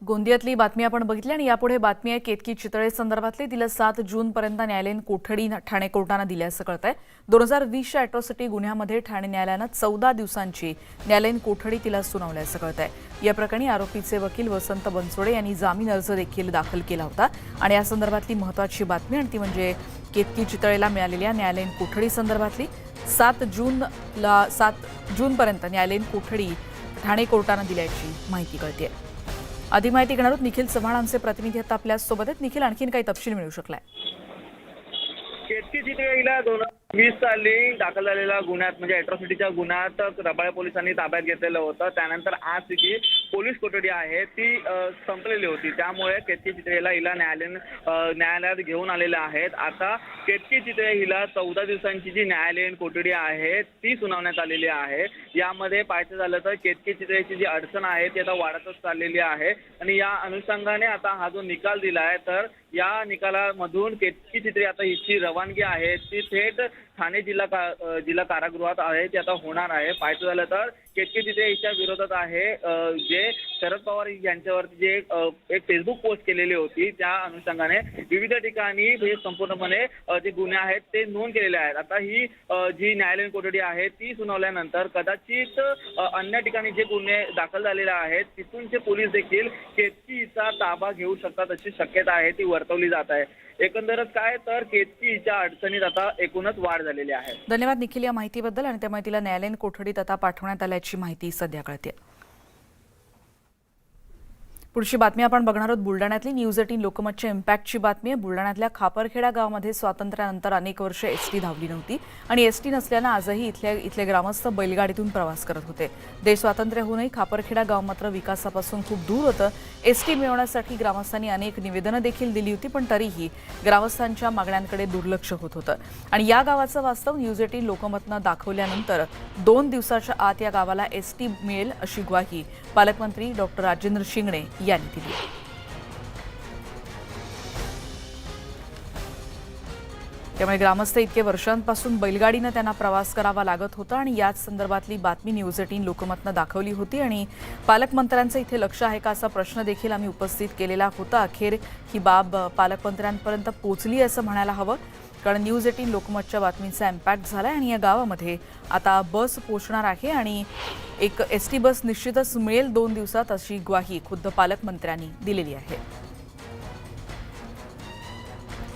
[SPEAKER 1] गोंदियातली बातमी आपण बघितली आणि यापुढे बातमी आहे केतकी चितळे संदर्भातली. तिला 7 जूनपर्यंत न्यायालयीन कोठडी ठाणे कोर्टानं दिल्याचं कळतंय. 2020च्या अॅट्रॉसिटी गुन्ह्यामध्ये ठाणे न्यायालयानं 14 दिवसांची न्यायालयीन कोठडी तिला सुनावल्याचं कळतंय. या प्रकरणी आरोपीचे वकील वसंत बनसोडे यांनी जामीन अर्ज देखील दाखल केला होता आणि या संदर्भातली महत्त्वाची बातमी आणि ती म्हणजे केतकी चितळेला मिळालेल्या न्यायालयीन कोठडी संदर्भातली. 7 जूनपर्यंत न्यायालयीन कोठडी ठाणे कोर्टानं दिल्याची माहिती कळतेय. अधिक माहिती घेणार आहोत निखिल चव्हाण आमचे प्रतिनिधी आता आपल्या सोबत आहेत. निखिल, आणखीन काही तपशील मिळू शकलाय?
[SPEAKER 18] केतकी चितळे हिला 2020 साली दाखल झालेल्या गुन्ह्यात म्हणजे अॅट्रॉसिटीच्या गुन्ह्यात रबाळे पोलिसांनी ताब्यात घेतलेलं होतं. त्यानंतर आज तिची पोलीस कोठडी आहे ती संपलेली होती. त्यामुळे केतकी चितळेला हिला न्यायालयात घेऊन आलेले आहेत. आता केतकी चितळे हिला 14 दिवसांची जी न्यायालयीन कोठडी आहे ती सुनावण्यात आलेली आहे. यामध्ये पाहायचं झालं तर केतकी चितळेची जी अडचण आहे ती आता वाढतच चाललेली आहे आणि या अनुषंगाने आता हा जो निकाल दिला आहे तर या निकालामधून केतकी चितळे आता हिची रवानगी आहे ती थेट ठाणे जिल्हा कारागृहात आहे ती आता होणार आहे. पाहायचं झालं तर केतकी चितळे हिच्या विरोधात आहे जे शरद पवार यांच्यावरती जे एक फेसबुक पोस्ट केलेली होती त्या अनुषंगाने विविध ठिकाणी संपूर्णपणे जे गुन्हे आहेत ते नोंद केलेले आहेत. आता ही जी न्यायालयीन कोठडी आहे ती सुनावल्यानंतर कदाचित अन्य ठिकाणी जे गुन्हे दाखल झालेले आहेत तिथूनचे पोलीस देखील केतकीचा ताबा घेऊ शकतात अशी शक्यता आहे ती वर्तवली जात आहे. एकंदरच काय तर केतकीच्या अडचणीत आता एकूणच वाढ झालेली आहे.
[SPEAKER 1] धन्यवाद निखिल या माहितीबद्दल आणि त्या माहितीला न्यायालयीन कोठडीत आता पाठवण्यात आल्याची माहिती सध्या कळते. पुढची बातमी आपण बघणार आहोत बुलढाण्यातली न्यूज 18 लोकमतच्या इम्पॅक्टची बातमी आहे। बुलढाण्यातल्या खापरखेडा गावामध्ये स्वातंत्र्यानंतर अनेक वर्ष एसटी धावली नव्हती आणि एसटी नसल्यानं आजही इथले ग्रामस्थ बैलगाडीतून प्रवास करत होते। देश स्वातंत्र्य होऊनही खापरखेडा गाव मात्र विकासापासून खूप दूर होतं। एसटी मिळवण्यासाठी ग्रामस्थांनी अनेक निवेदनं देखील दिली होती, पण तरीही ग्रामस्थांच्या मागण्यांकडे दुर्लक्ष होत होतं आणि या गावाचं वास्तव न्यूज 18 लोकमतनं दाखवल्यानंतर 2 दिवसाच्या आत या गावाला एसटी मिळेल अशी ग्वाही पालकमंत्री डॉक्टर राजेंद्र शिंगणे यांनी दिली। त्यामुळे ग्रामस्थ इतके वर्षांपासून बैलगाडीनं त्यांना प्रवास करावा लागत होता आणि याच संदर्भातली बातमी न्यूज 18 लोकमतनं दाखवली होती आणि पालकमंत्र्यांचं इथे लक्ष आहे का असा प्रश्न देखील आम्ही उपस्थित केलेला होता। अखेर ही बाब पालकमंत्र्यांपर्यंत पोहोचली असं म्हणायला हवं, कारण न्यूज 18 लोकमतच्या बातमीचा इम्पॅक्ट झाला आणि या गावामध्ये आता बस पोहोचणार आहे आणि एक एसटी बस निश्चितच मिळेल 2 दिवसात अशी ग्वाही खुद्द पालकमंत्र्यांनी दिलेली आहे।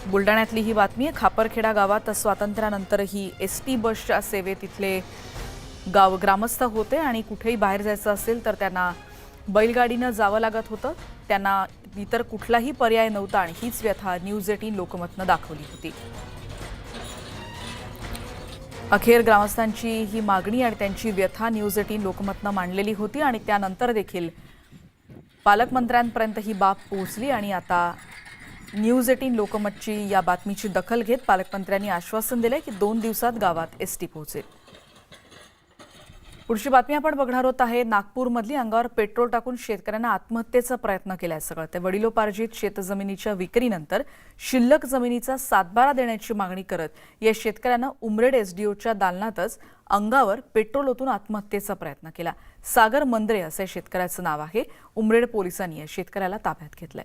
[SPEAKER 1] बुलढाण्यातली ही बातमी आहे। खापरखेडा गावात स्वातंत्र्यानंतरही एसटी बसच्या सेवेत इथले ग्रामस्थ होते आणि कुठेही बाहेर जायचं असेल तर त्यांना बैलगाडीनं जावं लागत होतं। त्यांना इतर कुठलाही पर्याय नव्हता आणि हीच व्यथा न्यूज 18 लोकमतनं दाखवली होती। अखेर ग्रामस्थांची ही मागणी आणि त्यांची व्यथा न्यूज 18 लोकमतनं मांडलेली होती आणि त्यानंतर देखील पालकमंत्र्यांपर्यंत ही बाब पोहोचली आणि आता न्यूज 18 लोकमतची या बातमीची दखल घेत पालकमंत्र्यांनी आश्वासन दिले की 2 दिवसात गावात एसटी पोहोचेल। पुढची बातमी आपण बघणार आहोत आहे नागपूरमधली। अंगावर पेट्रोल टाकून शेतकऱ्यांना आत्महत्येचा प्रयत्न केलाय सगळं ते वडिलोपार्जित शेतजमिनीच्या विक्रीनंतर शिल्लक जमिनीचा सातबारा देण्याची मागणी करत या शेतकऱ्यानं उमरेड एसडीओच्या दालनातच अंगावर पेट्रोल ओतून आत्महत्येचा प्रयत्न केला। सागर मंद्रे असे शेतकऱ्याचं नाव आहे। उमरेड पोलिसांनी या शेतकऱ्याला ताब्यात घेतलंय।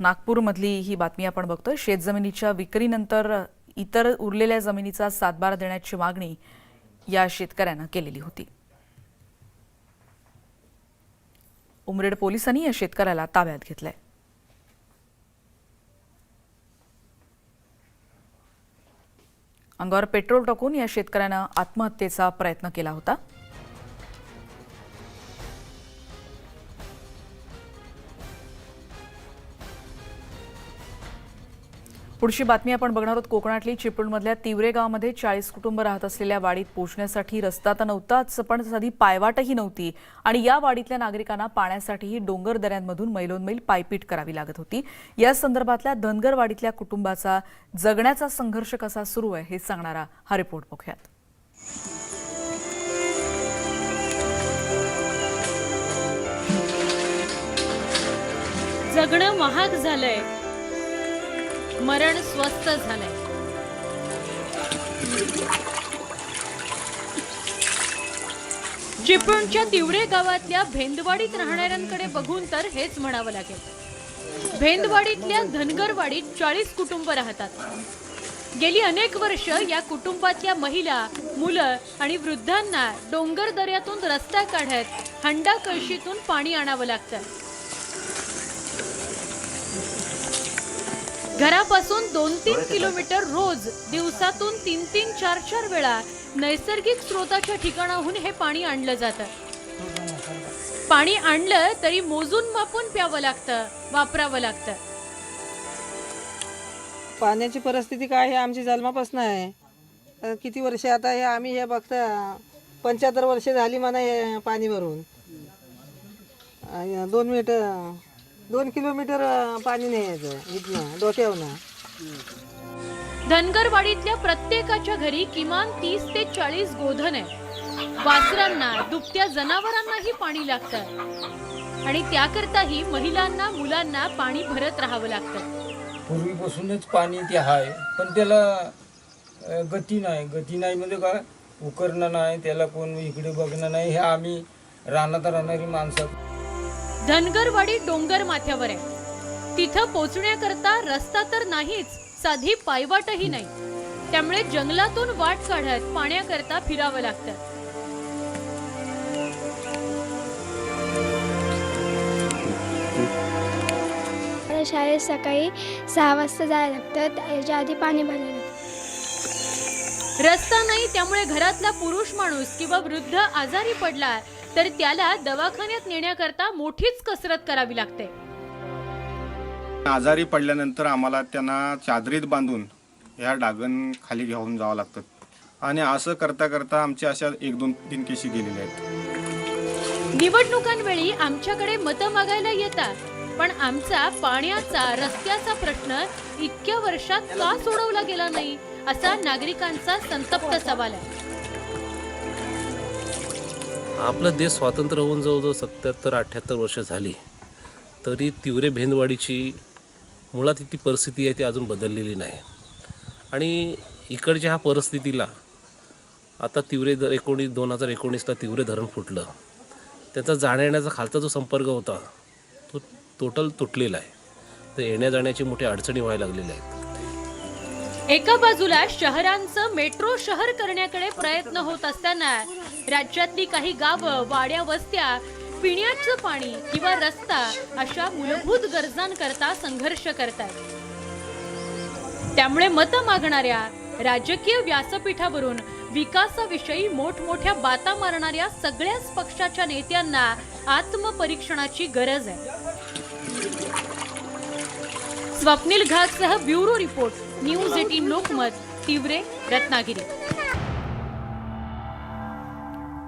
[SPEAKER 1] नागपूरमधली ही बातमी आपण बघतोय। शेतजमिनीच्या विक्रीनंतर इतर उरलेल्या जमिनीचा सातबारा देण्याची मागणी या शेतकऱ्यानं केलेली होती। उमरेड पोलिसांनी या शेतकऱ्याला ताब्यात घेतलंय। अंगावर पेट्रोल टाकून या शेतकऱ्यानं आत्महत्येचा प्रयत्न केला होता। पुढची बातमी आपण बघणार आहोत कोकणातली चिपळूणमधल्या तिवरे गावामध्ये 40 कुटुंब राहत असलेल्या वाडीत पोहोचण्यासाठी रस्ता तर नव्हताच, पण साधी पायवाटही नव्हती आणि या वाडीतल्या नागरिकांना पाण्यासाठीही डोंगर दऱ्यांमधून मैलोनमैल पायपीट करावी लागत होती। या संदर्भातल्या धनगरवाडीतल्या कुटुंबाचा जगण्याचा संघर्ष कसा सुरू आहे हे सांगणारा हा रिपोर्ट बघूयात।
[SPEAKER 19] जगणं महाग झालंय, मरण स्वस्त झालंय। चिपळूणच्या तिवरे गावातल्या भेंदवाडीत राहणाऱ्यांकडे बघून तर हेच म्हणावं लागेल। भेंदवाडीतल्या धनगरवाडीत 40 कुटुंब राहतात। गेली अनेक वर्ष या कुटुंबातल्या महिला, मुलं आणि वृद्धांना डोंगर दऱ्यातून रस्ता काढत हंडा कळशीतून पाणी आणावं लागतं। घरापासून 2-3 किलोमीटर रोज दिवसातून 3-3, 4-4 वेळा नैसर्गिक स्रोताच्या ठिकाणाहून हे पाणी आणलं जातं। पाणी आणलं तरी मोजून मापून प्यावं लागतं, वापरावं लागतं।
[SPEAKER 20] पाण्याची परिस्थिती काय आहे आमची जन्मापासून आहे। किती वर्ष आता हे आम्ही हे बघता 75 वर्ष झाली म्हणा हे पाणी भरून। 2 किलोमीटर पाणी नाही यायचं इथनं डोक्यावरनं।
[SPEAKER 19] धनगरवाडीतल्या प्रत्येकाच्या घरी किमान 30 ते 40 गोधन आहे। वासरांना, दुभत्या जनावरांनाही पाणी लागतं आणि त्याकरताही महिलांना, मुलांना पाणी भरत राहावं लागतं।
[SPEAKER 21] पूर्वीपासूनच पाणी ते आहे, पण त्याला गती नाही म्हणजे काय उकरणं नाही, त्याला कोण इकडे बघणं नाही। हे आम्ही रानात राहणारी माणसं।
[SPEAKER 19] धनगरवाडी डोंगर माथ्यावर आहे। तिथं पोहोचण्याकरता रस्ता तर नाहीच, साधी पायवाटही नाही। त्यामुळे जंगलातून वाट काढत पाण्याकरता फिरावं लागतं।
[SPEAKER 2] शाळेत सकाळी 6 वाजता जायला लागतं, याच्या आधी पाणी भरायला लागतं.
[SPEAKER 19] रस्ता नाही त्यामुळे घरातला पुरुष माणूस किंवा वृद्ध आजारी पडला तर त्याला दवाखान्यात नेण्याकरता मोठीच कसरत करावी लागते.
[SPEAKER 22] आजारी पडल्यानंतर आम्हाला त्यांना चादरीत बांधून ह्या डागण खाली घेऊन जावं लागतं आणि असं करता करता आमच्या अशा 1-2-3 केसी गेलेल्या आहेत.
[SPEAKER 19] निवडणुकांवेळी आमच्याकडे मतं मागायला येतात, पण आमचा पाण्याचा रस्त्याचा प्रश्न इतक्या वर्षात का सोडवला गेला नाही असा नागरिकांचा संतप्त सवाल आहे.
[SPEAKER 23] आपला देश स्वातंत्र्य होऊन जवळजवळ 77-78 वर्ष झाली, तरी तिवरे भेंदवाडीची मुळात ती परिस्थिती आहे ती अजून बदललेली नाही. आणि इकडच्या ह्या परिस्थितीला आता तिवरे 2019ला तिवरे धरण फुटलं, त्याचा जाण्याचा खालचा जो संपर्क होता तो टोटल तुटलेला आहे. तर येण्या जाण्याची मोठ्या अडचणी व्हायला लागलेल्या आहेत.
[SPEAKER 19] एका बाजूला शहरांचं मेट्रो शहर करण्याकडे प्रयत्न होत असताना राज्यातली काही गावं, वाड्या, वस्त्या पिण्याचं पाणी किंवा रस्ता अशा मूलभूत गरजांकरता संघर्ष करतात. त्यामुळे मतं मागणाऱ्या, राजकीय व्यासपीठावरून विकासाविषयी मोठमोठ्या बाता मारणाऱ्या सगळ्याच पक्षाच्या नेत्यांना आत्मपरीक्षणाची गरज आहे. स्वप्नील घागसह bureau report, news 18 Lokmat, Tiware, Ratnagiri.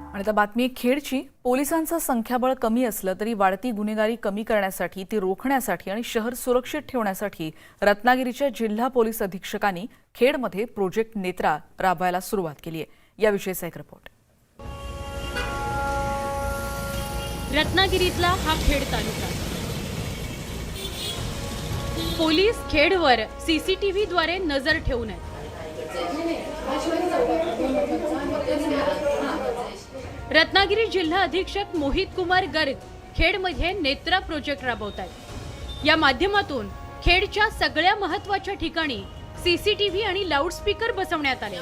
[SPEAKER 1] आणि आता बातमी आहे खेडची. पोलिसांचं संख्याबळ कमी असलं तरी वाढती गुन्हेगारी कमी करण्यासाठी, ती रोखण्यासाठी आणि शहर सुरक्षित ठेवण्यासाठी रत्नागिरीच्या जिल्हा पोलीस अधीक्षकांनी खेडमध्ये प्रोजेक्ट नेत्रा राबवायला सुरुवात केली आहे. याविषयीचा एक रिपोर्ट.
[SPEAKER 19] रत्नागिरीतला हा खेड तालुका. पोलीस खेडवर CCTVद्वारे नजर ठेवून आहेत. रत्नागिरी जिल्हा अधीक्षक मोहित कुमार गर्ग खेडमध्ये नेत्रा प्रोजेक्ट राबवतात. या माध्यमातून खेडच्या सगळ्या महत्त्वाच्या ठिकाणी CCTV आणि लाऊडस्पीकर बसवण्यात आले,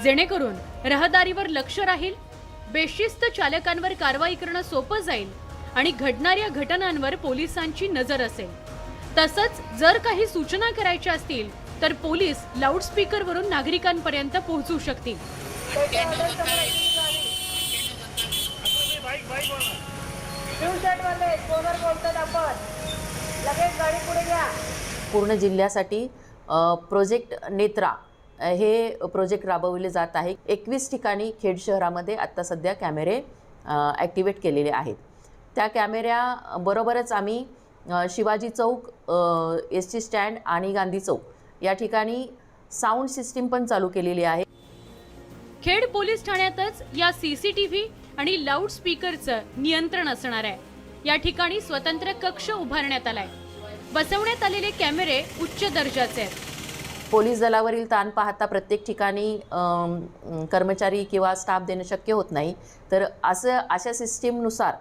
[SPEAKER 19] जेणेकरून रहदारीवर लक्ष राहील, बेशिस्त चालकांवर कारवाई करणं सोपं जाईल आणि घडणाऱ्या घटनांवर पोलिसांची नजर असेल. तसंच जर काही सूचना करायच्या असतील तर पोलीस लाऊडस्पीकरवरून नागरिकांपर्यंत पोहोचू शकतील.
[SPEAKER 24] पूर्ण जिल्ह्यासाठी प्रोजेक्ट नेत्रा हे प्रोजेक्ट राबवले जात आहे. 21 ठिकाणी खेड शहरामध्ये आत्ता सध्या कॅमेरे ॲक्टिवेट केलेले आहेत. त्या कॅमेऱ्याबरोबरच आम्ही शिवाजी चौक, ST स्टँड आणि गांधी चौक या ठिकाणी साऊंड सिस्टीम पण चालू केलेली आहे.
[SPEAKER 19] खेड पोलीस ठाण्यातच या CCTV आणि लाऊडस्पीकरचं नियंत्रण असणार आहे. या ठिकाणी स्वतंत्र कक्ष उभारण्यात आलाय. बसवण्यात आलेले कॅमेरे उच्च दर्जाचे आहेत.
[SPEAKER 24] पोलीस दलावरील ताण पाहता प्रत्येक ठिकाणी कर्मचारी किंवा स्टाफ देणं शक्य होत नाही, तर अशा सिस्टीमनुसार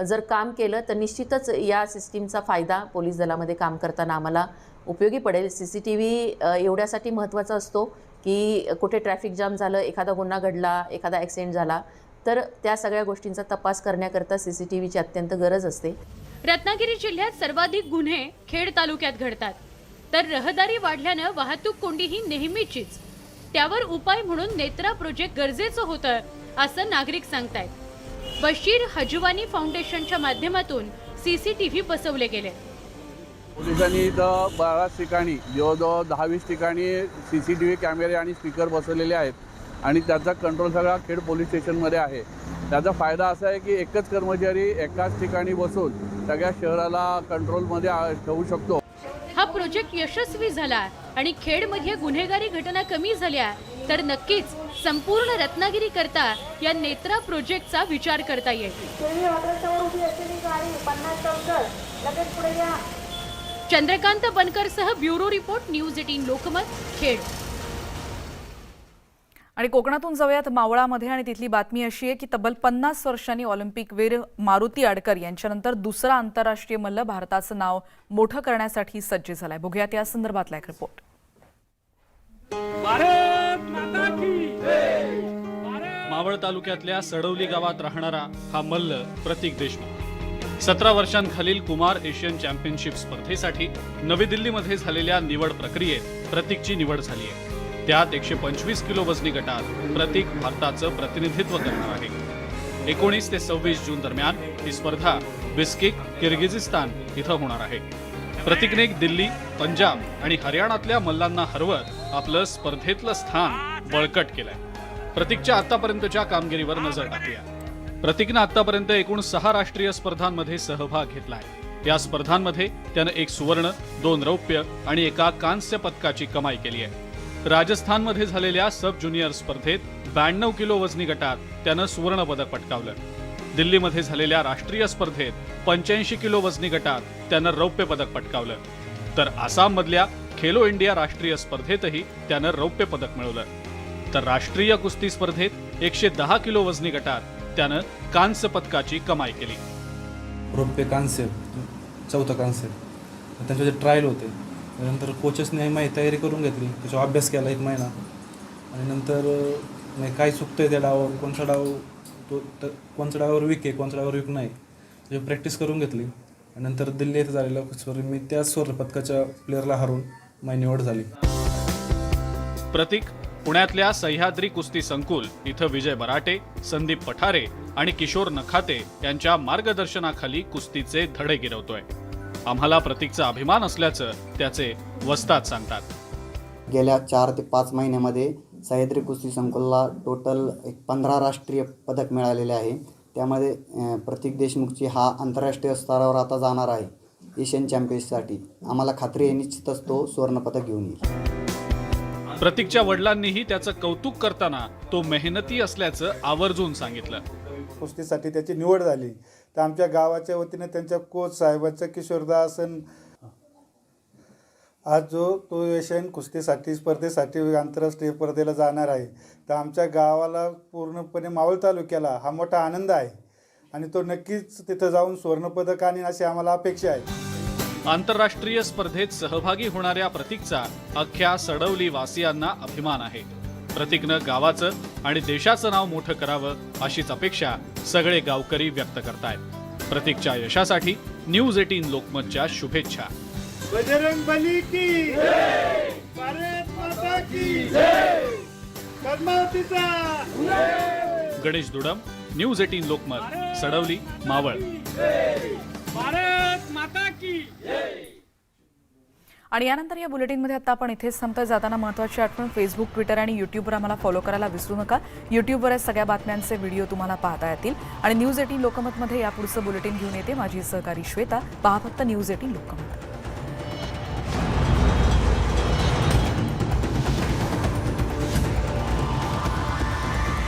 [SPEAKER 24] जर काम केलं तर निश्चितच या सिस्टीमचा फायदा पोलीस दलामध्ये काम करताना आम्हाला उपयोगी पडेल. CCTV एवढ्यासाठी महत्त्वाचा असतो की कुठे ट्रॅफिक जाम झालं, एखादा गुन्हा घडला, एखादा ॲक्सिडेंट झाला तर त्या सगळ्या गोष्टींचा तपास करण्याकरता CCTVची अत्यंत गरज असते.
[SPEAKER 19] रत्नागिरी जिल्ह्यात सर्वाधिक गुन्हे खेड तालुक्यात घडतात, तर रहदारी वाढल्यानं वाहतूक कोंडी ही नेहमीचीच. त्यावर उपाय म्हणून नेत्रा प्रोजेक्ट गरजेचं होतं असं नागरिक सांगतायत. बशीर हजवानी फाउंडेशनच्या माध्यमातून CCTV बसवले गेले.
[SPEAKER 25] पोलिसांनी इथं 12 ठिकाणी जवळजवळ 10-20 ठिकाणी CCTV कॅमेरे आणि स्पीकर बसवलेले आहेत आणि त्याचा कंट्रोल सगळा खेड पोलीस स्टेशनमध्ये आहे. त्याचा फायदा असा आहे की एकच कर्मचारी एकाच ठिकाणी बसून सगळ्या शहराला कंट्रोलमध्ये ठेवू शकतो.
[SPEAKER 19] हा प्रोजेक्ट यशस्वी झाला आणि खेडमध्ये गुन्हेगारी घटना कमी झाल्या तर नक्कीच संपूर्ण रत्नागिरी करता या नेत्रा प्रोजेक्टचा विचार करता येईल. चंद्रकांत बनकरसह bureau report, news 18 Lokmat, Khed.
[SPEAKER 1] आणि कोकणातून जाऊयात मावळामध्ये. आणि तिथली बातमी अशी आहे की तब्बल 50 वर्षांनी ऑलिम्पिकवीर मारुती आडकर यांच्यानंतर दुसरा आंतरराष्ट्रीय मल्ल भारताचं नाव मोठं करण्यासाठी सज्ज झालाय. बघूयात या संदर्भातला एक रिपोर्ट.
[SPEAKER 26] मावळ तालुक्यातल्या सडवली गावात राहणारा हा मल्ल प्रतीक देशमुख
[SPEAKER 3] 17 वर्षांखालील कुमार एशियन चॅम्पियनशिप स्पर्धेसाठी नवी दिल्लीमध्ये झालेल्या निवड प्रक्रियेत प्रतीकची निवड झाली आहे. त्यात 125 किलो वजनी गटात प्रतीक भारताचं प्रतिनिधित्व करणार आहे. 19 ते 26 जून दरम्यान ही स्पर्धा बिस्किक, किर्गिझिस्तान इथं होणार आहे. प्रतीकने दिल्ली, पंजाब आणि हरियाणातल्या मल्लांना हरवत आपलं स्पर्धेतलं स्थान बळकट केलंय. प्रतीकच्या आतापर्यंतच्या कामगिरीवर नजर टाकूया. प्रतीकनं आतापर्यंत एकूण 6 राष्ट्रीय स्पर्धांमध्ये सहभाग घेतलाय. या स्पर्धांमध्ये त्यानं 1 सुवर्ण, 2 रौप्य आणि 1 कांस्य पदकाची कमाई केली आहे. राजस्थानमध्ये झालेल्या सब ज्युनियर स्पर्धेत 92 किलो वजनी गटात त्यानं सुवर्ण पदक पटकावलं. दिल्लीमध्ये झालेल्या राष्ट्रीय स्पर्धेत 85 किलो वजनी गटात त्यानं रौप्य पदक पटकावलं. तर आसाममधल्या खेलो इंडिया राष्ट्रीय स्पर्धेतही त्यानं रौप्य पदक मिळवलं. तर राष्ट्रीय कुस्ती स्पर्धेत 110 किलो वजनी गटात त्यानं कांस्य पदकाची कमाई केली.
[SPEAKER 4] रौप्य, कांस्य, 4था कांस्य, त्यांचे जे ट्रायल होते त्यानंतर कोचेसने माहिती तयारी करून घेतली, त्याचा अभ्यास केला 1 महिना आणि नंतर काय चुकतंय त्या डावावर, कोणता डाव कोणत्या डावावर वीक आहे, कोणत्या डावावर वीक नाही, त्याची प्रॅक्टिस करून घेतली आणि नंतर दिल्ली येथे झालेलं मी त्या स्वर्ण पदकाच्या प्लेअरला हरवून माझी निवड झाली.
[SPEAKER 3] प्रतीक पुण्यातल्या सह्याद्री कुस्ती संकुल इथं विजय बराटे, संदीप पठारे आणि किशोर नखाते यांच्या मार्गदर्शनाखाली कुस्तीचे धडे गिरवतोय. आम्हाला प्रतीकचा अभिमान असल्याचं त्याचे वस्ताद सांगतात.
[SPEAKER 7] गेल्या 4 ते 5 महिन्यामध्ये सह्याद्री कुस्ती संकुलला टोटल 15 राष्ट्रीय पदक मिळालेले आहे. त्यामध्ये प्रतीक देशमुखची हा आंतरराष्ट्रीय स्तरावर आता जाणार आहे एशियन चॅम्पियनशिपसाठी. आम्हाला खात्री आहे निश्चितच तो सुवर्णपदक घेऊन येईल.
[SPEAKER 3] प्रतीकच्या वडिलांनीही त्याचं कौतुक करताना तो मेहनती असल्याचं आवर्जून सांगितलं.
[SPEAKER 8] कुस्तीसाठी त्याची निवड झाली तर आमच्या गावाच्या वतीने त्यांच्या कोच साहेबांचा किशोरदास आज जो तो एशियन कुस्तीसाठी स्पर्धेसाठी आंतरराष्ट्रीय स्पर्धेला जाणार आहे तर आमच्या गावाला पूर्णपणे मावळ तालुक्याला हा मोठा आनंद आहे आणि तो नक्कीच तिथं जाऊन सुवर्णपदक आणीन अशी आम्हाला अपेक्षा आहे.
[SPEAKER 3] आंतरराष्ट्रीय स्पर्धेत सहभागी होणाऱ्या प्रतीकचा अख्ख्या सडवली वासियांना अभिमान आहे. प्रतीकनं गावाचं आणि देशाचं नाव मोठं करावं अशीच अपेक्षा सगळे गावकरी व्यक्त करतायत. प्रतीकच्या यशासाठी न्यूज 18 लोकमतच्या शुभेच्छा.
[SPEAKER 11] बजरंग बली की जय, भारत माता की जय, पद्मावतीचा जय.
[SPEAKER 3] गणेश दुडम, न्यूज 18 लोकमत, सडवली, मावळ.
[SPEAKER 11] भारत माता की जय.
[SPEAKER 1] आणि यानंतर या बुलेटिनमध्ये आता आपण इथेच थांबतोय. जाताना महत्त्वाची आठवण, फेसबुक, ट्विटर आणि यूट्यूबवर आम्हाला फॉलो करायला विसरू नका. यूट्यूबवर सगळ्या बातम्यांचे व्हिडिओ तुम्हाला पाहता येतील आणि न्यूज 18 लोकमतमध्ये यापुढचं बुलेटिन घेऊन येते माझी सहकारी श्वेता. पहा फक्त न्यूज 18 लोकमत.